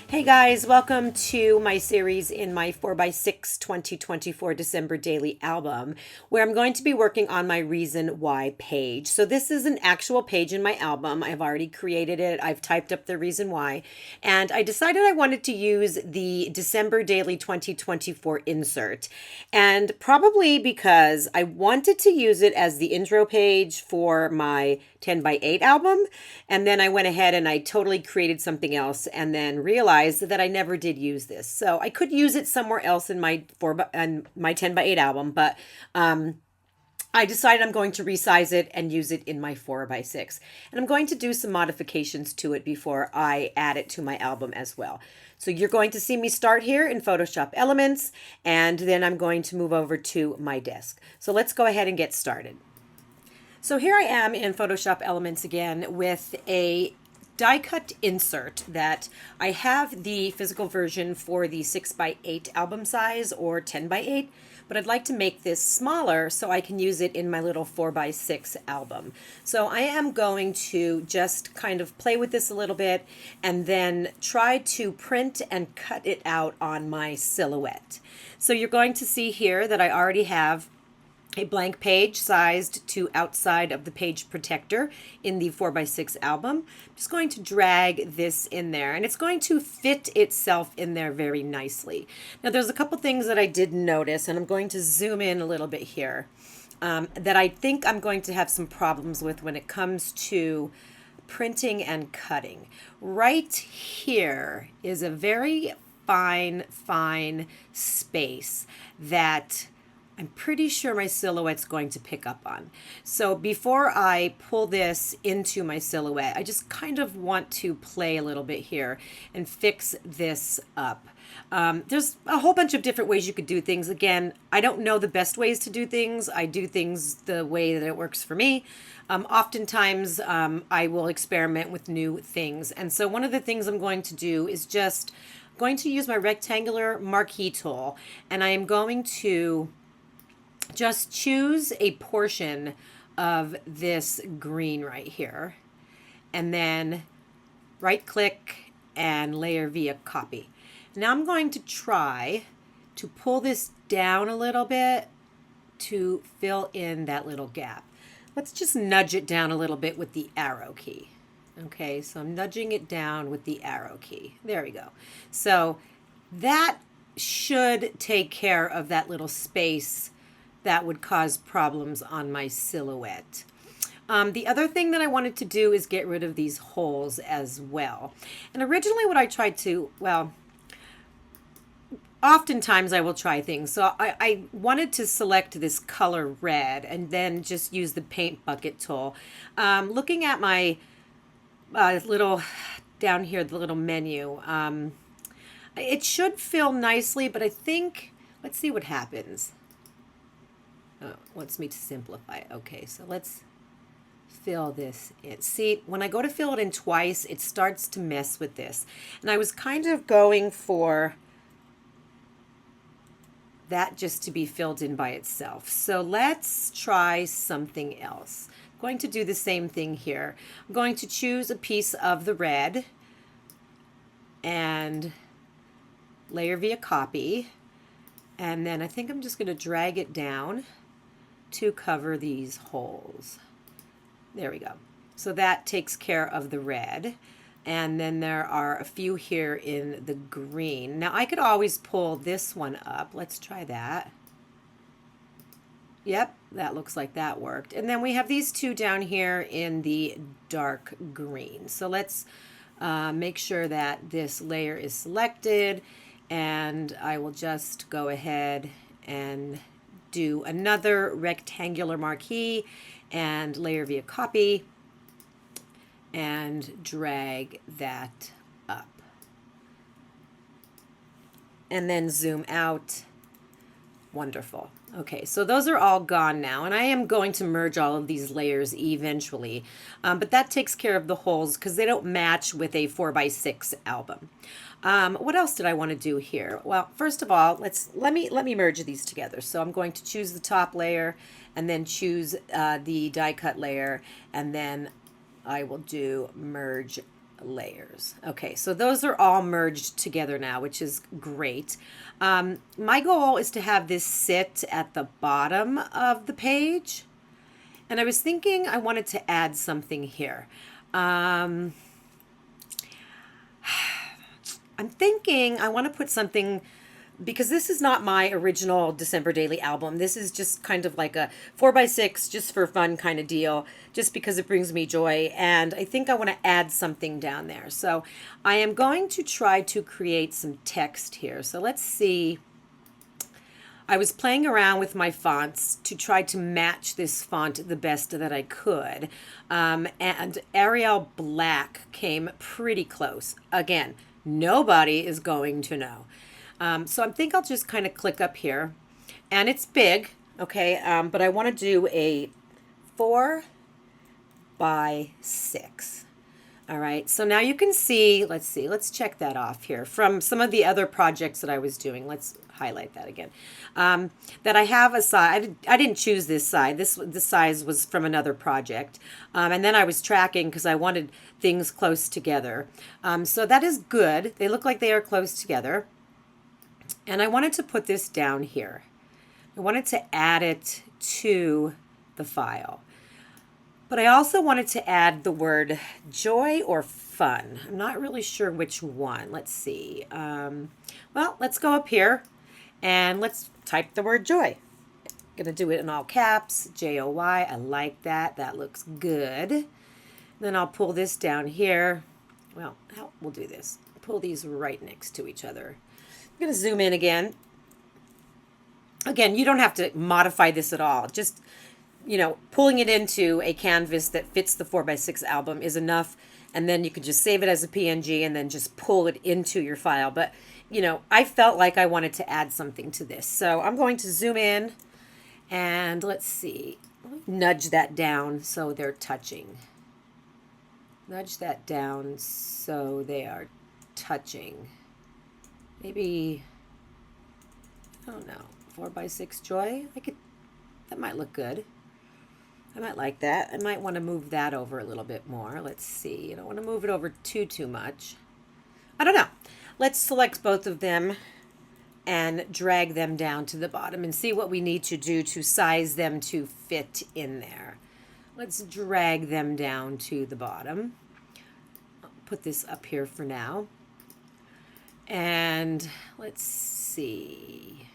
Hey guys, welcome to my series in my 4x6 2024 December daily album, where I'm going to be working on my reason why page. So this is an actual page in my album. I've already created it. I've typed up the reason why, and I decided I wanted to use the December daily 2024 insert. And probably because I wanted to use it as the intro page for my 10 by 8 album, and then I went ahead and I totally created something else and then realized that I never did use this. So I could use it somewhere else in my 10 by 8 album, but I decided I'm going to resize it and use it in my 4 by 6. And I'm going to do some modifications to it before I add it to my album as well. So you're going to see me start here in Photoshop Elements, and then I'm going to move over to my desk. So let's go ahead and get started. So here I am in Photoshop Elements again with a die cut insert that I have the physical version for the 6 by 8 album size or 10 by 8, but I'd like to make this smaller so I can use it in my little 4 by 6 album. So I am going to just kind of play with this a little bit and then try to print and cut it out on my silhouette. So you're going to see here that I already have a blank page sized to outside of the page protector in the 4 by 6 album. I'm just going to drag this in there and it's going to fit itself in there very nicely. Now there's a couple things that I did notice, and I'm going to zoom in a little bit here, that I think I'm going to have some problems with when it comes to printing and cutting. Right here is a very fine space that I'm pretty sure my silhouette's going to pick up on. So before I pull this into my silhouette, I just kind of want to play a little bit here and fix this up. There's a whole bunch of different ways you could do things. Again, I don't know the best ways to do things. I do things the way that it works for me. Oftentimes, I will experiment with new things. And so one of the things I'm going to do is just going to use my rectangular marquee tool, and I am going to just choose a portion of this green right here, and then right click and layer via copy. Now I'm going to try to pull this down a little bit to fill in that little gap. Let's just nudge it down a little bit with the arrow key. Okay, so I'm nudging it down with the arrow key. There we go. So that should take care of that little space that would cause problems on my silhouette. The other thing that I wanted to do is get rid of these holes as well. And originally what I tried to, well, oftentimes I will try things. So I wanted to select this color red and then just use the paint bucket tool. Looking at my little, down here, the little menu, it should fill nicely, but I think, let's see what happens. Oh, wants me to simplify it. Okay, so let's fill this in. See, when I go to fill it in twice, it starts to mess with this. And I was kind of going for that just to be filled in by itself. So let's try something else. I'm going to do the same thing here. I'm going to choose a piece of the red and layer via copy. And then I think I'm just going to drag it down to cover these holes. There we go. So that takes care of the red. And then there are a few here in the green. Now I could always pull this one up. Let's try that. Yep, that looks like that worked. And then we have these two down here in the dark green. So let's make sure that this layer is selected, and I will just go ahead and do another rectangular marquee and layer via copy and drag that up. And then zoom out. Wonderful. Okay, so those are all gone now, and I am going to merge all of these layers eventually, but that takes care of the holes because they don't match with a 4 by 6 album. What else did I want to do here? Well, first of all, let me merge these together. So I'm going to choose the top layer and then choose the die cut layer, and then I will do merge layers. Okay, so those are all merged together now, which is great. My goal is to have this sit at the bottom of the page. And I was thinking I wanted to add something here. I'm thinking I want to put something, because this is not my original December Daily album. This is just kind of like a 4x6 just for fun kind of deal, just because it brings me joy. And I think I want to add something down there. So I am going to try to create some text here. So let's see. I was playing around with my fonts to try to match this font the best that I could. And Arial Black came pretty close. Again, nobody is going to know. So I think I'll just kind of click up here. And it's big, okay? But I want to do a 4x6. All right, so now you can see, let's check that off here from some of the other projects that I was doing. Let's highlight that again. That I have a side, I didn't choose this side. This size was from another project. And then I was tracking because I wanted things close together. So that is good. They look like they are close together. And I wanted to put this down here. I wanted to add it to the file. But I also wanted to add the word joy or fun. I'm not really sure which one. Let's see. Well, let's go up here and let's type the word joy. I'm going to do it in all caps, J-O-Y. I like that. That looks good. Then I'll pull this down here. Well, we'll do this. Pull these right next to each other. I'm going to zoom in again. Again, you don't have to modify this at all. Just, pulling it into a canvas that fits the 4x6 album is enough. And then you could just save it as a PNG and then just pull it into your file. But, I felt like I wanted to add something to this. So I'm going to zoom in and let's see. Nudge that down so they're touching. Nudge that down so they are touching. Maybe, I don't know, 4x6 joy. That might look good. I might like that. I might want to move that over a little bit more. Let's see. I don't want to move it over too much. I don't know. Let's select both of them and drag them down to the bottom and see what we need to do to size them to fit in there. Let's drag them down to the bottom. I'll put this up here for now. And let's see.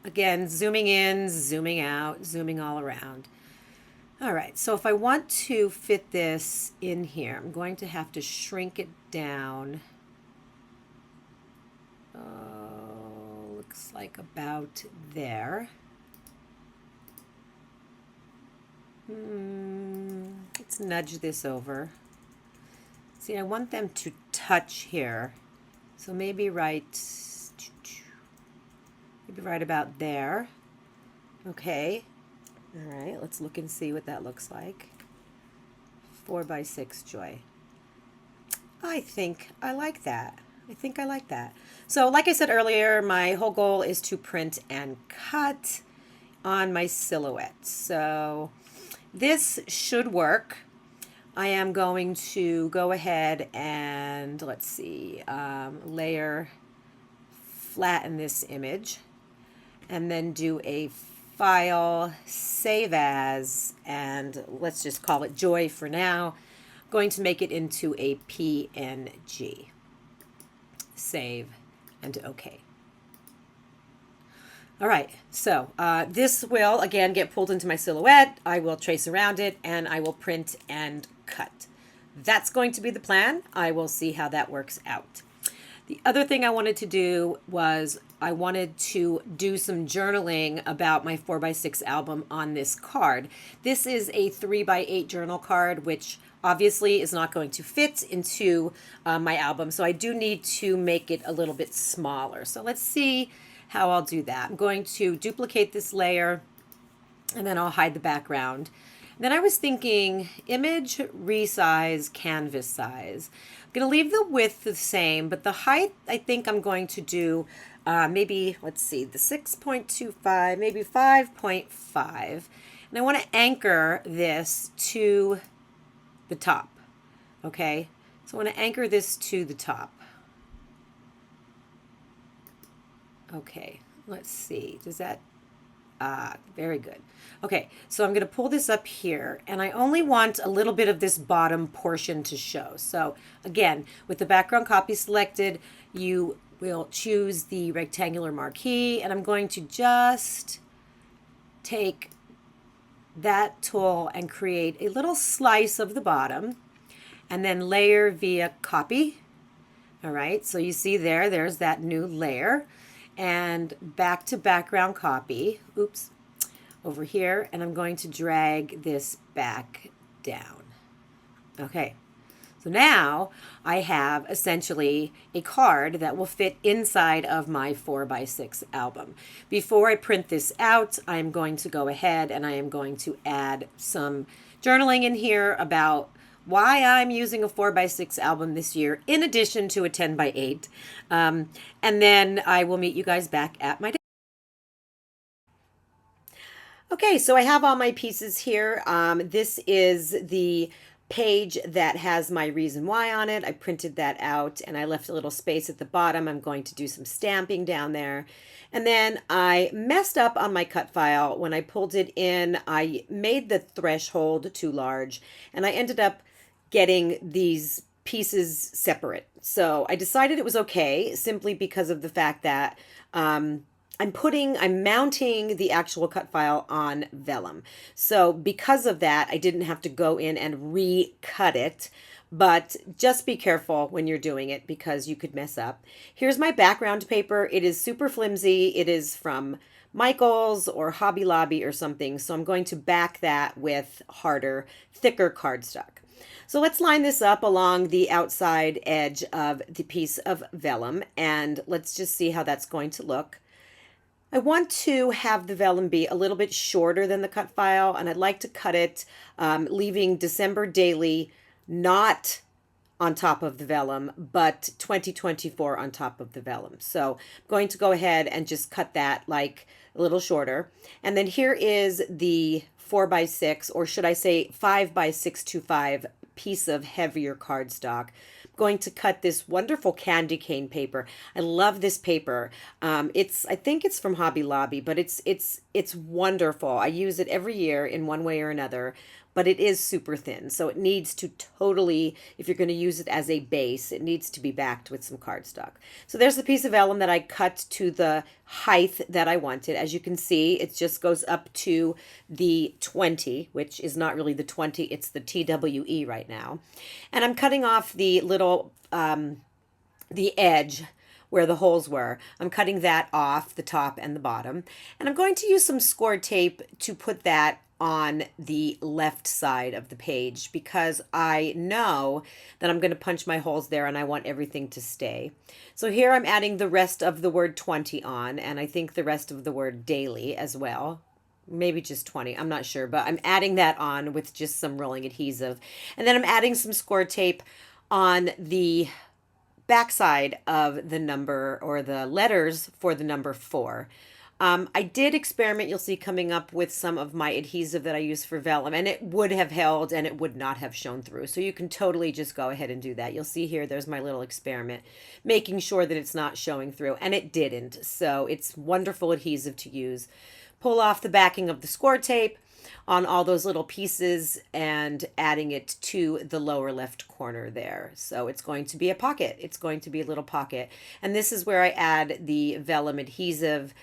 Again, zooming in, zooming out, zooming all around. All right, so if I want to fit this in here, I'm going to have to shrink it down. Looks like about there. Let's nudge this over. See, I want them to touch here. So maybe right about there. Okay. All right, let's look and see what that looks like. 4x6 joy. I think I like that. So like I said earlier, my whole goal is to print and cut on my silhouette. So this should work. I am going to go ahead and, let's see, layer, flatten this image, and then do a file, save as, and let's just call it joy for now. I'm going to make it into a PNG. Save and OK. All right, so this will, again, get pulled into my silhouette. I will trace around it, and I will print and cut. That's going to be the plan. I will see how that works out. The other thing I wanted to do was I wanted to do some journaling about my 4x6 album on this card. This is a 3x8 journal card, which obviously is not going to fit into my album. So I do need to make it a little bit smaller. So let's see how I'll do that. I'm going to duplicate this layer and then I'll hide the background. Then I was thinking image, resize, canvas size. I'm going to leave the width the same, but the height I think I'm going to do maybe, let's see, the 6.25, maybe 5.5. And I want to anchor this to the top. Okay, so I want to anchor this to the top. Okay, let's see. Does that very good. Okay, so I'm going to pull this up here, and I only want a little bit of this bottom portion to show. So again, with the background copy selected, you will choose the rectangular marquee, and I'm going to just take that tool and create a little slice of the bottom, and then layer via copy. All right, so you see there's that new layer, and back to background copy. Oops. Over here, and I'm going to drag this back down. Okay, so now I have essentially a card that will fit inside of my 4x6 album. Before I print this out, I'm going to go ahead and I am going to add some journaling in here about why I'm using a 4x6 album this year, in addition to a 10x8. And then I will meet you guys back at my desk. Okay, so I have all my pieces here. This is the page that has my reason why on it. I printed that out and I left a little space at the bottom. I'm going to do some stamping down there. And then I messed up on my cut file. When I pulled it in, I made the threshold too large and I ended up getting these pieces separate. So I decided it was okay simply because of the fact that I'm mounting the actual cut file on vellum. So because of that, I didn't have to go in and recut it, but just be careful when you're doing it because you could mess up. Here's my background paper. It is super flimsy. It is from Michaels or Hobby Lobby or something. So I'm going to back that with harder, thicker cardstock. So let's line this up along the outside edge of the piece of vellum and let's just see how that's going to look. I want to have the vellum be a little bit shorter than the cut file, and I'd like to cut it, leaving December Daily not on top of the vellum, but 2024 on top of the vellum. So I'm going to go ahead and just cut that like a little shorter. And then here is the 4x6, or should I say 5x625 piece of heavier cardstock. Going to cut this wonderful candy cane paper. I love this paper. I think it's from Hobby Lobby, but it's wonderful. I use it every year in one way or another, but it is super thin. So it needs to totally, if you're going to use it as a base, it needs to be backed with some cardstock. So there's the piece of vellum that I cut to the height that I wanted. As you can see, it just goes up to the 20, which is not really the 20, it's the TWE right now. And I'm cutting off the little, the edge where the holes were. I'm cutting that off the top and the bottom. And I'm going to use some score tape to put that on the left side of the page because I know that I'm going to punch my holes there and I want everything to stay. So here I'm adding the rest of the word 20 on, and I think the rest of the word daily as well. Maybe just 20, I'm not sure, but I'm adding that on with just some rolling adhesive. And then I'm adding some score tape on the backside of the number or the letters for the number 4. I did experiment, you'll see coming up, with some of my adhesive that I use for vellum, and it would have held and it would not have shown through. So you can totally just go ahead and do that. You'll see here, there's my little experiment, making sure that it's not showing through, and it didn't. So it's wonderful adhesive to use. Pull off the backing of the score tape on all those little pieces and adding it to the lower left corner there. So it's going to be a pocket. It's going to be a little pocket. And this is where I add the vellum adhesive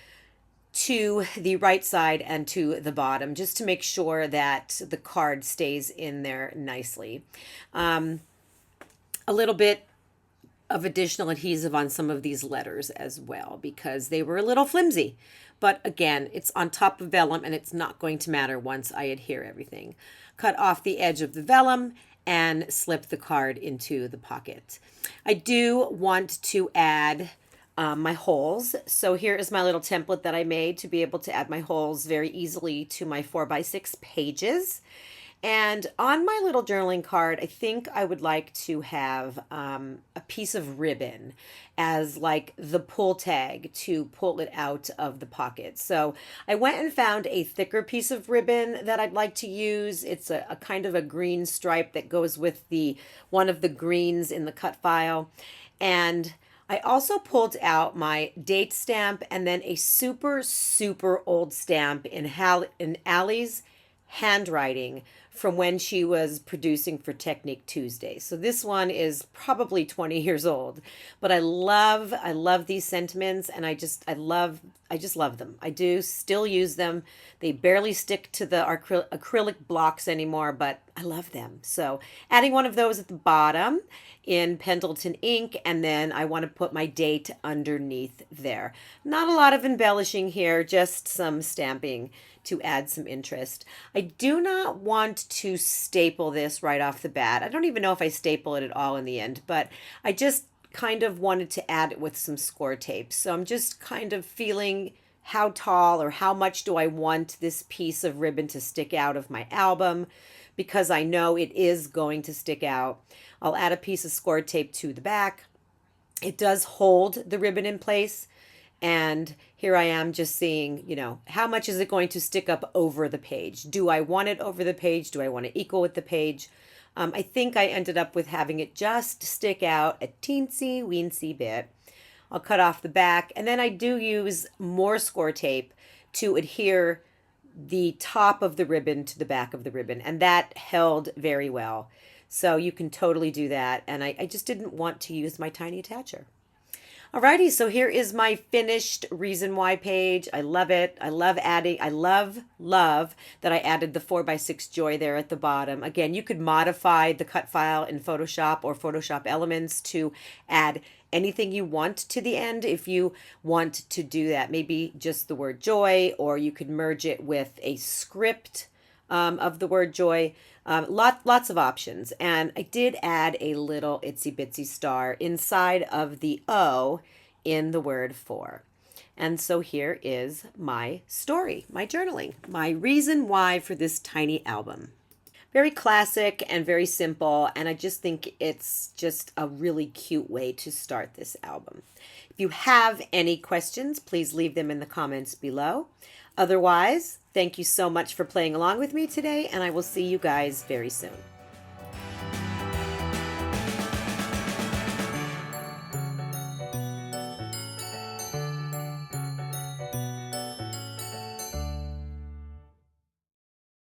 to the right side and to the bottom, just to make sure that the card stays in there nicely. A little bit of additional adhesive on some of these letters as well because they were a little flimsy. But again, it's on top of vellum and it's not going to matter once I adhere everything. Cut off the edge of the vellum and slip the card into the pocket. I do want to add my holes. So here is my little template that I made to be able to add my holes very easily to my 4x6 pages. And on my little journaling card, I think I would like to have a piece of ribbon as like the pull tag to pull it out of the pocket. So I went and found a thicker piece of ribbon that I'd like to use. It's a kind of a green stripe that goes with the one of the greens in the cut file. And I also pulled out my date stamp and then a super, super old stamp in Allie's handwriting from when she was producing for Technique Tuesday. So this one is probably 20 years old, but I love these sentiments, and I just love them. I do still use them. They barely stick to the acrylic blocks anymore, but I love them. So adding one of those at the bottom in Pendleton ink, and then I want to put my date underneath there. Not a lot of embellishing here, just some stamping to add some interest. I do not want to staple this right off the bat. I don't even know if I staple it at all in the end, but I just kind of wanted to add it with some score tape. So I'm just kind of feeling how tall or how much do I want this piece of ribbon to stick out of my album, because I know it is going to stick out. I'll add a piece of score tape to the back. It does hold the ribbon in place. And here I am just seeing, how much is it going to stick up over the page? Do I want it over the page? Do I want to equal with the page? I think I ended up with having it just stick out a teensy weensy bit. I'll cut off the back, and then I do use more score tape to adhere the top of the ribbon to the back of the ribbon, and that held very well. So you can totally do that, and I just didn't want to use my tiny attacher. Alrighty, so here is my finished Reason Why page. I love it. I love that I added the 4x6 joy there at the bottom. Again, you could modify the cut file in Photoshop or Photoshop Elements to add anything you want to the end if you want to do that. Maybe just the word joy, or you could merge it with a script of the word joy. Lots of options. And I did add a little itsy bitsy star inside of the O in the word for. And so here is my story, my journaling, my reason why for this tiny album. Very classic and very simple, and I just think it's just a really cute way to start this album. If you have any questions, please leave them in the comments below. Otherwise, thank you so much for playing along with me today, and I will see you guys very soon.